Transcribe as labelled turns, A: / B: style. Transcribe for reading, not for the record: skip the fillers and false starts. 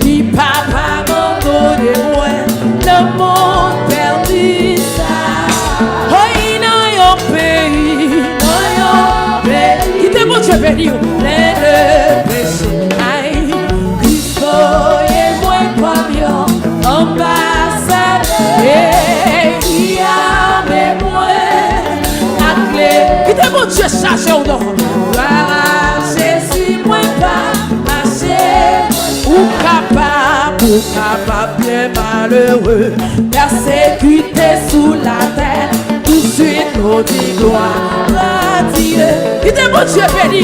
A: qui papa abandonné moi, le monde perdu ça. Oh, il n'a un pays, qui te mon Dieu béni, plein de péché. Aïe, Christ, et moi, comme ambassadeur, qui a mes moyens, à clé, qui te mon Dieu chargé au nom. Jésus, moi, pas marcher, ou capable, bien malheureux, persécuté sous la terre, tout de suite, nous dit gloire à Dieu. Qui te mon Dieu béni,